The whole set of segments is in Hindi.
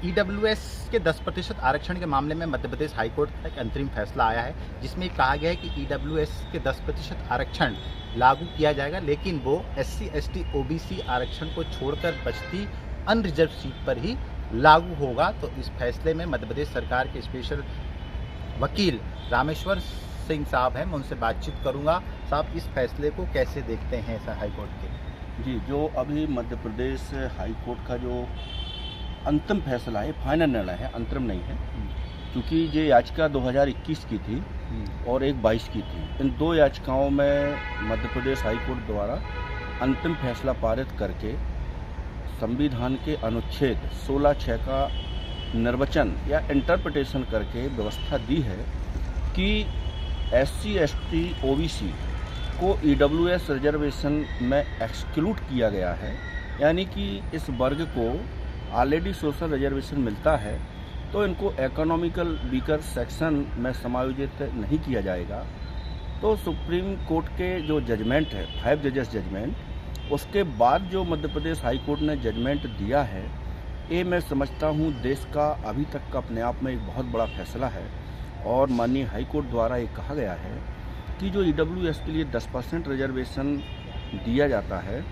ईडब्ल्यूएस के 10% आरक्षण के मामले में मध्य प्रदेश हाईकोर्ट का एक अंतरिम फैसला आया है, जिसमें कहा गया है कि ईडब्ल्यूएस के 10% आरक्षण लागू किया जाएगा, लेकिन वो एससी, एसटी, ओबीसी आरक्षण को छोड़कर बचती अनरिजर्व सीट पर ही लागू होगा। तो इस फैसले में मध्य प्रदेश सरकार के स्पेशल वकील रामेश्वर सिंह साहब हैं, मैं उनसे बातचीत करूंगा। साहब, इस फैसले को कैसे देखते हैं सर हाईकोर्ट के? जी, जो अभी मध्य प्रदेश हाईकोर्ट का जो अंतिम फैसला है, फाइनल निर्णय है, अंतरिम नहीं है, क्योंकि ये याचिका 2021 की थी और एक 22 की थी। इन दो याचिकाओं में मध्य प्रदेश हाईकोर्ट द्वारा अंतिम फैसला पारित करके संविधान के अनुच्छेद 16(6) का निर्वचन या इंटरप्रिटेशन करके व्यवस्था दी है कि एससी, एसटी, ओबीसी को ईडब्ल्यूएस रिजर्वेशन में एक्सक्लूड किया गया है, यानी कि इस वर्ग को ऑलरेडी सोशल रिजर्वेशन मिलता है, तो इनको इकोनॉमिकल वीकर सेक्शन में समायोजित नहीं किया जाएगा। तो सुप्रीम कोर्ट के जो जजमेंट है, 5 जजेस जजमेंट, उसके बाद जो मध्य प्रदेश हाई कोर्ट ने जजमेंट दिया है, ये मैं समझता हूँ देश का अभी तक का अपने आप में एक बहुत बड़ा फैसला है। और माननीय हाई कोर्ट द्वारा ये कहा गया है कि जो ईडब्ल्यूएस के लिए 10% रिजर्वेशन दिया जाता है,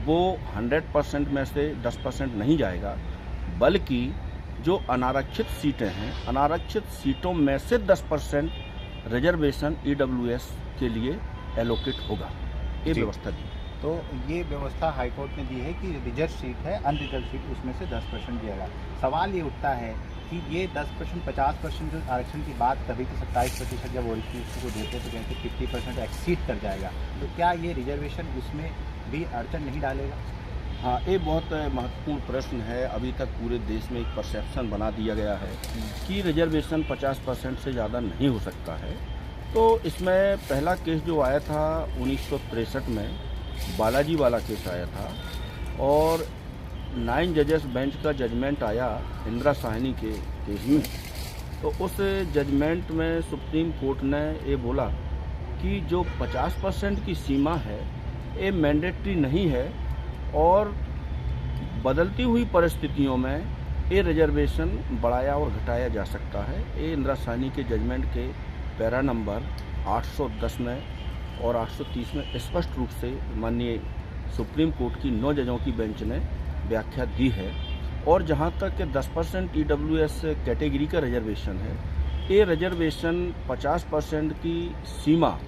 वो 100% में से 10% नहीं जाएगा, बल्कि जो अनारक्षित सीटें हैं, अनारक्षित सीटों में से 10% रिजर्वेशन ईडब्ल्यूएस के लिए एलोकेट होगा। ये व्यवस्था दी। तो ये व्यवस्था हाईकोर्ट ने दी है कि रिजर्व सीट है, अनरिजर्व सीट, उसमें से 10% दिएगा। सवाल ये उठता है कि ये 10%, 50% जो आरक्षण की बात कर रही थी, 27% जब ओबीसी को देते तो कहते 50% एक्सीड कर जाएगा, तो क्या ये रिजर्वेशन उसमें भी अड़चन नहीं डालेगा? हाँ, ये बहुत महत्वपूर्ण प्रश्न है। अभी तक पूरे देश में एक परसेप्शन बना दिया गया है कि रिजर्वेशन 50% से ज़्यादा नहीं हो सकता है। तो इसमें पहला केस जो आया था 1963 में, बालाजी वाला केस आया था, और 9 जजेस बेंच का जजमेंट आया इंदिरा साहनी के केस में। तो उस जजमेंट में सुप्रीम कोर्ट ने ये बोला कि जो 50% की सीमा है, ये मैंडेटरी नहीं है, और बदलती हुई परिस्थितियों में ये रिजर्वेशन बढ़ाया और घटाया जा सकता है। ये इंदिरा साहनी के जजमेंट के पैरा नंबर 810 में और 830 में स्पष्ट रूप से माननीय सुप्रीम कोर्ट की 9 जजों की बेंच ने व्याख्या दी है। और जहां तक कि 10% ईडब्ल्यूएस कैटेगरी का रिजर्वेशन है, ये रिजर्वेशन 50% की सीमा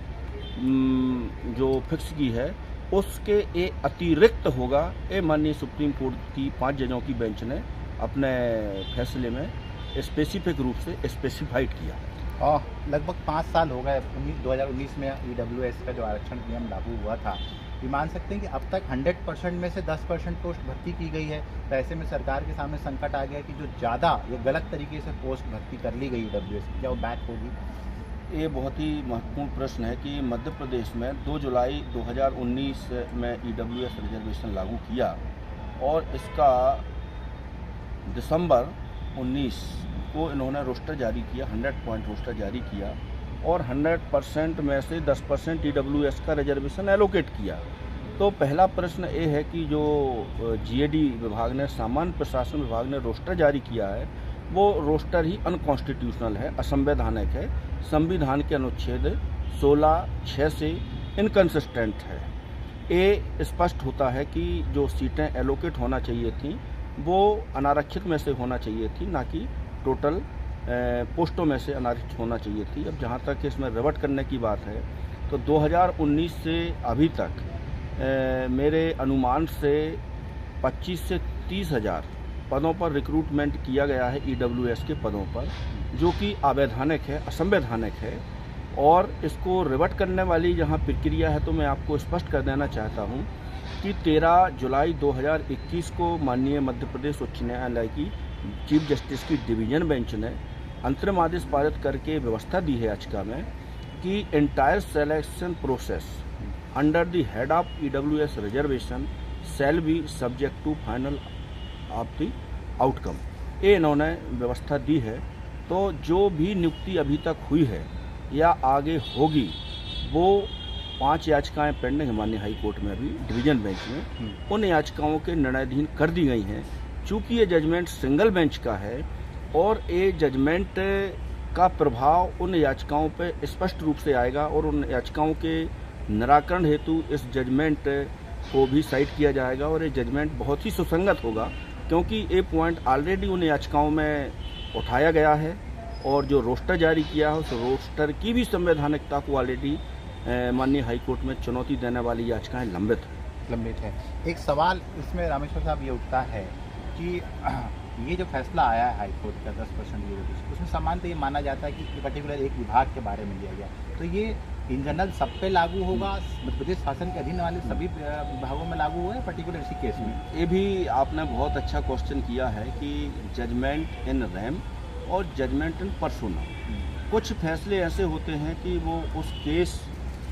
जो फिक्स की है, उसके ये अतिरिक्त होगा। ये माननीय सुप्रीम कोर्ट की 5 जजों की बेंच ने अपने फैसले में स्पेसिफिक रूप से स्पेसिफाइड किया। लगभग 5 साल हो गए, 2019 में ईडब्ल्यूएस का जो आरक्षण नियम लागू हुआ था। ये मान सकते हैं कि अब तक 100% में से 10% पोस्ट भर्ती की गई है। तो ऐसे में सरकार के सामने संकट आ गया कि जो ज़्यादा या गलत तरीके से पोस्ट भर्ती कर ली गई ईडब्ल्यूएस की, क्या वो बैक होगी? ये बहुत ही महत्वपूर्ण प्रश्न है कि मध्य प्रदेश में 2 जुलाई 2019 में ईडब्ल्यूएस रिजर्वेशन लागू किया, और इसका दिसंबर 19 को इन्होंने रोस्टर जारी किया, 100 पॉइंट रोस्टर जारी किया, और 100% में से 10% ईडब्ल्यूएस का रिजर्वेशन एलोकेट किया। तो पहला प्रश्न ये है कि जो जीएडी विभाग ने, सामान्य प्रशासन विभाग ने रोस्टर जारी किया है, वो रोस्टर ही अनकॉन्स्टिट्यूशनल है, असंवैधानिक है, संविधान के अनुच्छेद 16(6) से इनकंसिस्टेंट है। ये स्पष्ट होता है कि जो सीटें एलोकेट होना चाहिए थी, वो अनारक्षित में से होना चाहिए थी, ना कि टोटल पोस्टों में से अनारक्षित होना चाहिए थी। अब जहाँ तक इसमें रिवर्ट करने की बात है, तो 2019 से अभी तक मेरे अनुमान से 25 से 30 हज़ार पदों पर रिक्रूटमेंट किया गया है ईडब्ल्यूएस के पदों पर, जो कि अवैधानिक है, असंवैधानिक है। और इसको रिवर्ट करने वाली जहां प्रक्रिया है, तो मैं आपको स्पष्ट कर देना चाहता हूं कि 13 जुलाई 2021 को माननीय मध्य प्रदेश उच्च न्यायालय की चीफ जस्टिस की डिवीजन बेंच ने अंतरिम आदेश पारित करके व्यवस्था दी है याचिका में कि entire selection process under the head of EWS reservation shall be subject to final of the outcome. ये इन्होंने व्यवस्था दी है। तो जो भी नियुक्ति अभी तक हुई है या आगे होगी, वो 5 याचिकाएं पेंडिंग है माननीय हाई कोर्ट में, अभी डिवीजन बेंच में, उन याचिकाओं के निर्णयाधीन कर दी गई हैं चूँकि ये जजमेंट सिंगल बेंच का है और ये जजमेंट का प्रभाव उन याचिकाओं पर स्पष्ट रूप से आएगा और उन याचिकाओं के निराकरण हेतु इस जजमेंट को भी साइट किया जाएगा और ये जजमेंट बहुत ही सुसंगत होगा, क्योंकि ये पॉइंट ऑलरेडी उन याचिकाओं में उठाया गया है और जो रोस्टर जारी किया है उस रोस्टर की भी संवैधानिकता को ऑलरेडी माननीय हाईकोर्ट में चुनौती देने वाली याचिकाएं लंबित है। एक सवाल इसमें रामेश्वर साहब ये उठता है कि ये जो फैसला आया है हाईकोर्ट का 10% रिजर्वेशन, उसमें सामान्यतः ये माना जाता है कि पर्टिकुलर एक विभाग के बारे में लिया गया, तो ये इन जनरल सब पे लागू होगा, मध्य प्रदेश शासन के अधीन वाले सभी विभागों में लागू होगा, पर्टिकुलर इसी केस में? ये भी आपने बहुत अच्छा क्वेश्चन किया है कि जजमेंट इन रेम और जजमेंट इन पर्सोना, कुछ फैसले ऐसे होते हैं कि वो उस केस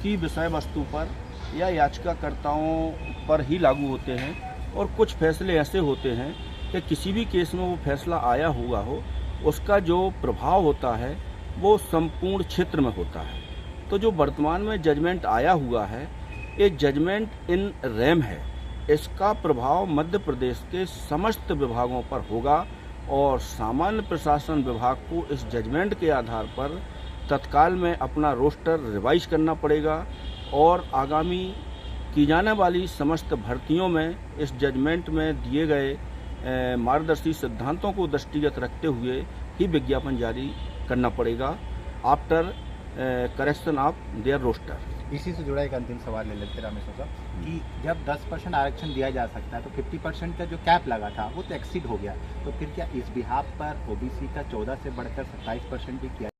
की विषय वस्तु पर या याचिकाकर्ताओं पर ही लागू होते हैं और कुछ फैसले ऐसे होते हैं कि किसी भी केस में वो फैसला आया हुआ हो उसका जो प्रभाव होता है वो संपूर्ण क्षेत्र में होता है। तो जो वर्तमान में जजमेंट आया हुआ है ये जजमेंट इन रेम है, इसका प्रभाव मध्य प्रदेश के समस्त विभागों पर होगा और सामान्य प्रशासन विभाग को इस जजमेंट के आधार पर तत्काल में अपना रोस्टर रिवाइज करना पड़ेगा और आगामी की जाने वाली समस्त भर्तियों में इस जजमेंट में दिए गए मार्गदर्शी सिद्धांतों को दृष्टिगत रखते हुए ही विज्ञापन जारी करना पड़ेगा after correction of their roster. इसी से जुड़ा एक अंतिम सवाल ले लेते रामेश्वर साहब कि जब 10% आरक्षण दिया जा सकता है तो 50% का जो कैप लगा था वो तो एक्सीड हो गया, तो फिर क्या इस बिहाफ पर ओबीसी का 14 से बढ़कर 27% भी किया